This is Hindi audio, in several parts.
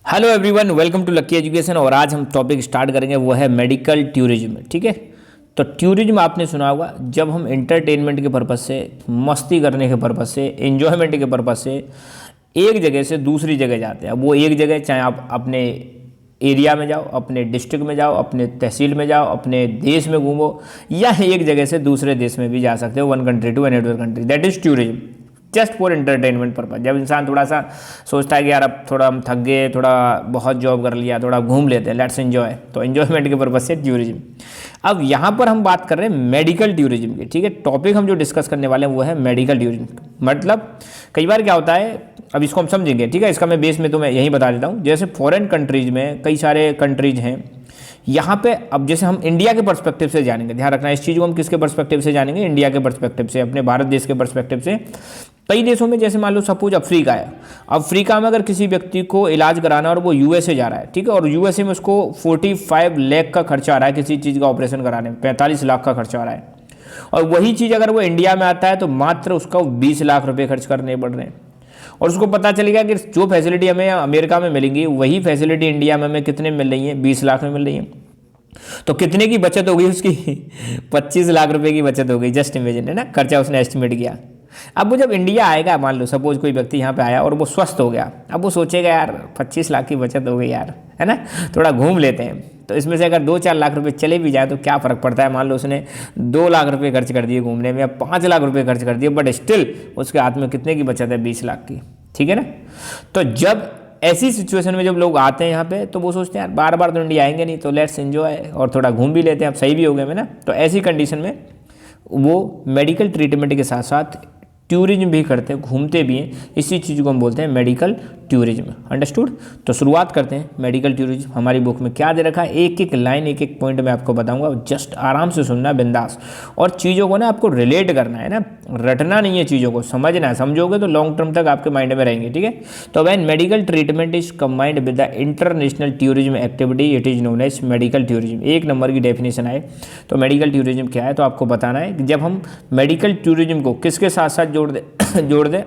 Hello everyone, welcome to Lucky Education. और आज हम टॉपिक स्टार्ट करेंगे वो है मेडिकल टूरिज्म। ठीक है, तो टूरिज्म आपने सुना होगा, जब हम एंटरटेनमेंट के पर्पज़ से, मस्ती करने के पर्पज़ से, एंजॉयमेंट के पर्पज़ से एक जगह से दूसरी जगह जाते हैं। अब वो एक जगह चाहे आप अपने एरिया में जाओ, अपने डिस्ट्रिक्ट में जाओ, अपने तहसील में जाओ, अपने देश में घूमो, या एक जगह से दूसरे देश में भी जा सकते हो, one country to another country. That is tourism, just for entertainment purpose. जब इंसान थोड़ा सा सोचता है कि यार अब थोड़ा हम थक गए, थोड़ा बहुत जॉब कर लिया, थोड़ा घूम लेते हैं, लेट्स एंजॉय, तो एंजॉयमेंट के पर्पज से टूरिज्म। अब यहाँ पर हम बात कर रहे हैं मेडिकल टूरिज्म की। ठीक है, टॉपिक हम जो डिस्कस करने वाले हैं वो है मेडिकल टूरिज्म। मतलब कई बार क्या होता है, अब इसको हम समझेंगे। ठीक है, इसका मैं बेस में तो मैं यही बता देता हूँ। जैसे फॉरेन कंट्रीज़ में कई सारे कंट्रीज़ हैं, यहाँ पे अब जैसे हम इंडिया के पर्सपेक्टिव से जानेंगे, ध्यान रखना इस चीज़ को, हम किसके पर्सपेक्टिव से जानेंगे, इंडिया के पर्सपेक्टिव से, अपने भारत देश के पर्सपेक्टिव से। कई देशों में, जैसे मान लो सपोज अफ्रीका है, अफ्रीका में अगर किसी व्यक्ति को इलाज कराना और वो यूएसए जा रहा है, ठीक है, और यूएसए में उसको 45 लाख का खर्चा आ रहा है किसी चीज़ का ऑपरेशन कराने में, 45 लाख का खर्चा आ रहा है, और वही चीज़ अगर वो इंडिया में आता है तो मात्र उसका 20 लाख रुपये खर्च करने पड़ रहे हैं। और उसको पता चलेगा कि जो फैसिलिटी हमें अमेरिका में मिलेंगी वही फैसिलिटी इंडिया में हमें कितने मिल रही है, 20 लाख में मिल रही है। तो कितने की बचत हो गई उसकी 25 लाख रुपए की बचत हो गई। जस्ट इमेजिन, है ना, खर्चा उसने एस्टिमेट किया। अब वो जब इंडिया आएगा, मान लो सपोज कोई व्यक्ति यहाँ पे आया और वो स्वस्थ हो गया, अब वो सोचेगा यार 25 लाख की बचत हो गई यार, है ना, थोड़ा घूम लेते हैं। तो इसमें से अगर 2-4 लाख रुपए चले भी जाए तो क्या फ़र्क पड़ता है। मान लो उसने 2 लाख रुपए खर्च कर दिए घूमने में, या 5 लाख रुपए खर्च कर दिए, बट स्टिल उसके हाथ में कितने की बचत है, 20 लाख की। ठीक है ना। तो जब ऐसी सिचुएशन में जब लोग आते हैं यहाँ पे, तो वो सोचते हैं यार बार बार तो इंडिया आएंगे नहीं, तो लेट्स एंजॉय और थोड़ा घूम भी लेते हैं, अब सही भी हो गए ना। तो ऐसी कंडीशन में वो मेडिकल ट्रीटमेंट के साथ साथ टूरिज्म भी करते हैं, घूमते भी हैं। इसी चीज़ को हम बोलते हैं मेडिकल टूरिज्म। अंडरस्टूड। तो शुरुआत करते हैं मेडिकल टूरिज्म। हमारी बुक में क्या दे रखा है, एक एक लाइन, एक एक पॉइंट मैं आपको बताऊंगा, जस्ट आराम से सुनना, बिंदास। और चीज़ों को ना आपको रिलेट करना है ना, रटना नहीं है, चीज़ों को समझना है। समझोगे तो लॉन्ग टर्म तक आपके माइंड में रहेंगे। ठीक है, तो when medical treatment is combined with the international tourism activity, it is known as medical tourism. एक नंबर की डेफिनेशन आए तो मेडिकल टूरिज्म क्या है, तो आपको बताना है कि जब हम मेडिकल टूरिज्म को किसके साथ साथ जोड़ दें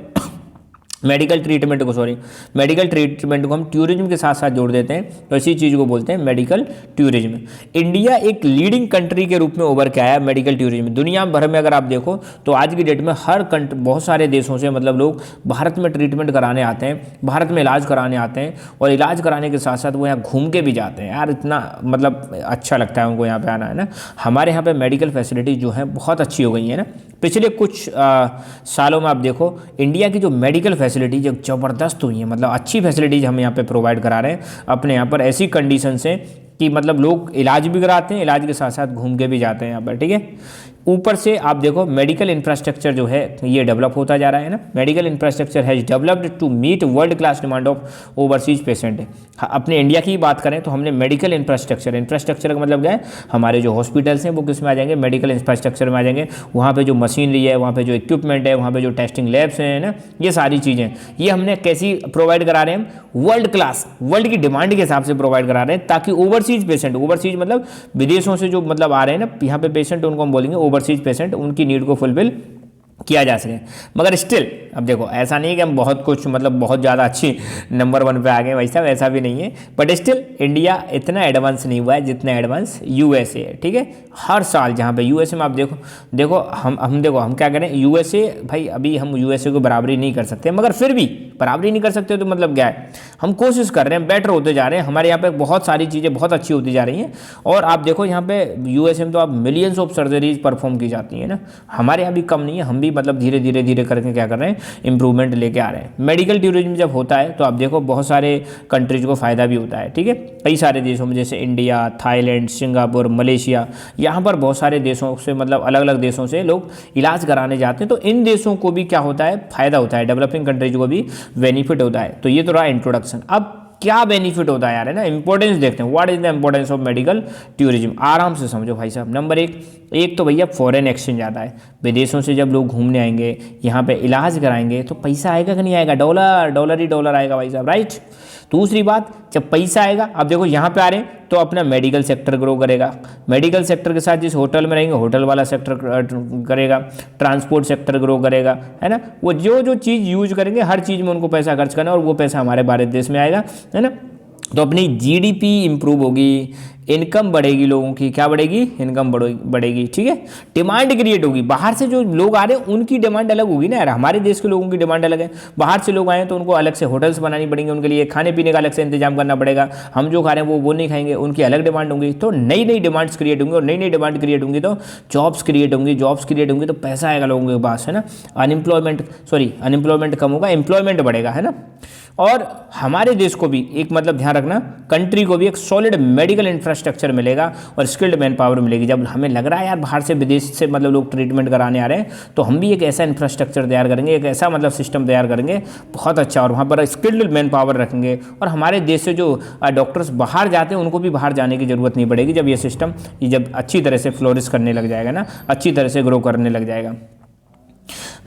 मेडिकल ट्रीटमेंट को हम टूरिज्म के साथ साथ जोड़ देते हैं, तो इसी चीज़ को बोलते हैं मेडिकल टूरिज्म। इंडिया एक लीडिंग कंट्री के रूप में उभर के आया मेडिकल टूरिज्म। दुनिया भर में अगर आप देखो तो आज की डेट में हर कंट्री, बहुत सारे देशों से मतलब लोग भारत में ट्रीटमेंट कराने आते हैं, भारत में इलाज कराने आते हैं, और इलाज कराने के साथ साथ वो यहाँ घूम के भी जाते हैं। यार इतना मतलब अच्छा लगता है उनको यहाँ पे आना, है ना। हमारे यहाँ पे मेडिकल फैसिलिटी जो है बहुत अच्छी हो गई है ना। पिछले कुछ सालों में आप देखो इंडिया की जो मेडिकल फैसिलिटी जो ज़बरदस्त हुई है, मतलब अच्छी फैसिलिटीज़ हम यहाँ पे प्रोवाइड करा रहे हैं अपने यहाँ पर, ऐसी कंडीशन से कि मतलब लोग इलाज भी कराते हैं, इलाज के साथ साथ घूम के भी जाते हैं यहाँ पर। ठीक है, ऊपर से आप देखो मेडिकल इंफ्रास्ट्रक्चर जो है ये डेवलप होता जा रहा है ना। Medical infrastructure has developed to meet world class demand of overseas patient. अपने इंडिया की बात करें तो हमने मेडिकल इंफ्रास्ट्रक्चर का मतलब क्या है, हमारे जो हॉस्पिटल्स हैं वो किस में आ जाएंगे, मेडिकल इंफ्रास्ट्रक्चर में आ जाएंगे। वहाँ पे जो मशीनरी है, वहाँ पे जो इक्विपमेंट है, वहाँ पे जो टेस्टिंग लैब्स हैं ना, ये सारी चीज़ें ये हमने कैसी प्रोवाइड करा रहे हैं, वर्ल्ड क्लास, वर्ल्ड की डिमांड के हिसाब से प्रोवाइड करा रहे हैं, ताकि ओवरसीज पेशेंट, ओवरसीज मतलब विदेशों से जो मतलब आ रहे हैं ना यहाँ पे पेशेंट, उनको हम बोलेंगे ओवरसीज पेशेंट, उनकी नीड को फुलफिल किया जा सके। मगर स्टिल अब देखो ऐसा नहीं है कि हम बहुत कुछ मतलब बहुत ज़्यादा अच्छी नंबर 1 पे आ गए, वैसा वैसा भी नहीं है, बट स्टिल इंडिया इतना एडवांस नहीं हुआ है जितना एडवांस यूएसए है। ठीक है, हर साल जहाँ पे यूएसए में आप देखो हम क्या करें, यूएसए भाई अभी हम यूएसए को बराबरी नहीं कर सकते, मगर फिर भी बराबरी नहीं कर सकते तो मतलब क्या है, हम कोशिश कर रहे हैं, बेटर होते जा रहे हैं। हमारे यहाँ पे बहुत सारी चीज़ें बहुत अच्छी होती जा रही हैं। और आप देखो यहाँ पे यूएसए में तो आप मिलियंस ऑफ सर्जरीज परफॉर्म की जाती हैं ना, हमारे यहाँ भी कम नहीं है, हम भी मतलब धीरे धीरे करके क्या कर रहे हैं, इंप्रूवमेंट लेके आ रहे हैं। मेडिकल टूरिज्म जब होता है तो आप देखो बहुत सारे कंट्रीज को फ़ायदा भी होता है। ठीक है, कई सारे देशों में जैसे इंडिया, थाईलैंड, सिंगापुर, मलेशिया, यहाँ पर बहुत सारे देशों से मतलब अलग अलग देशों से लोग इलाज कराने जाते हैं। तो इन देशों को भी क्या होता है, फ़ायदा होता है, डेवलपिंग कंट्रीज को भी बेनिफिट होता है। तो ये तो रहा इंट्रोडक्शन। अब क्या बेनिफिट होता है यार, है ना, इंपॉर्टेंस देखते हैं। What is the importance of medical tourism, आराम से समझो भाई साहब। नंबर एक तो भैया फॉरेन एक्सचेंज आता है। विदेशों से जब लोग घूमने आएंगे, यहाँ पे इलाज कराएंगे, तो पैसा आएगा कि नहीं आएगा, डॉलर ही डॉलर आएगा भाई साहब, राइट। दूसरी बात, जब पैसा आएगा, अब देखो यहाँ पे आ रहे हैं तो अपना मेडिकल सेक्टर ग्रो करेगा, मेडिकल सेक्टर के साथ जिस होटल में रहेंगे होटल वाला सेक्टर करेगा, ट्रांसपोर्ट सेक्टर ग्रो करेगा, है ना। वो जो चीज़ यूज करेंगे हर चीज़ में उनको पैसा खर्च करना, और वो पैसा हमारे भारत देश में आएगा, है ना। तो अपनी जीडीपी इंप्रूव होगी, इनकम बढ़ेगी, लोगों की क्या बढ़ेगी, इनकम बढ़ेगी, ठीक है। डिमांड क्रिएट होगी, बाहर से जो लोग आ रहे हैं उनकी डिमांड अलग होगी ना यार, हमारे देश के लोगों की डिमांड अलग है, बाहर से लोग आए हैं तो उनको अलग से होटल्स बनानी पड़ेंगे, उनके लिए खाने पीने का अलग से इंतजाम करना पड़ेगा, हम जो खा रहे हैं वो नहीं खाएंगे, उनकी अलग डिमांड होंगी, तो नई नई डिमांड्स क्रिएट होंगी, और नई नई डिमांड क्रिएट होंगी तो जॉब्स क्रिएट होंगी, जॉब्स क्रिएट होंगी तो पैसा आएगा लोगों के पास, है ना। अनएम्प्लॉयमेंट कम होगा, एम्प्लॉयमेंट बढ़ेगा, है ना। और हमारे देश को भी एक मतलब ध्यान रखना, कंट्री को भी एक सॉलिड मेडिकल इंफ्रास्ट्रक्चर मिलेगा और स्किल्ड मैन पावर मिलेगी। जब हमें लग रहा है यार बाहर से विदेश से मतलब लोग ट्रीटमेंट कराने आ रहे हैं, तो हम भी एक ऐसा इंफ्रास्ट्रक्चर तैयार करेंगे, एक ऐसा मतलब सिस्टम तैयार करेंगे बहुत अच्छा, और वहाँ पर स्किल्ड मैन पावर रखेंगे, और हमारे देश से जो डॉक्टर्स बाहर जाते हैं उनको भी बाहर जाने की ज़रूरत नहीं पड़ेगी, जब ये सिस्टम जब अच्छी तरह से फ्लोरिश करने लग जाएगा ना, अच्छी तरह से ग्रो करने लग जाएगा,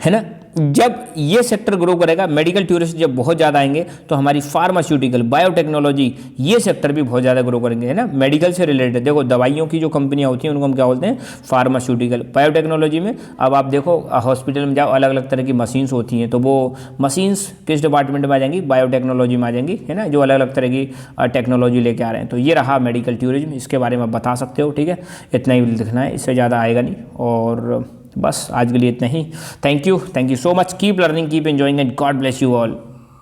है ना। जब ये सेक्टर ग्रो करेगा, मेडिकल टूरिस्ट जब बहुत ज़्यादा आएंगे, तो हमारी फार्मास्यूटिकल, बायोटेक्नोलॉजी, ये सेक्टर भी बहुत ज़्यादा ग्रो करेंगे, है ना। मेडिकल से रिलेटेड देखो, दवाइयों की जो कंपनियां होती हैं उनको हम क्या बोलते हैं, फार्मास्यूटिकल। बायोटेक्नोलॉजी में अब आप देखो हॉस्पिटल में जाओ, अलग अलग तरह की मशीन्स होती हैं, तो वो मशीन्स किस डिपार्टमेंट में आ जाएंगी, बायोटेक्नोलॉजी में आ जाएंगी, है ना, जो अलग अलग तरह की टेक्नोलॉजी लेके आ रहे हैं। तो ये रहा मेडिकल टूरिज्म, इसके बारे में आप बता सकते हो, ठीक है। इतना ही लिखना है, इससे ज़्यादा आएगा नहीं, और बस आज के लिए इतना ही। Thank you so much, keep learning, keep enjoying, and God bless you all.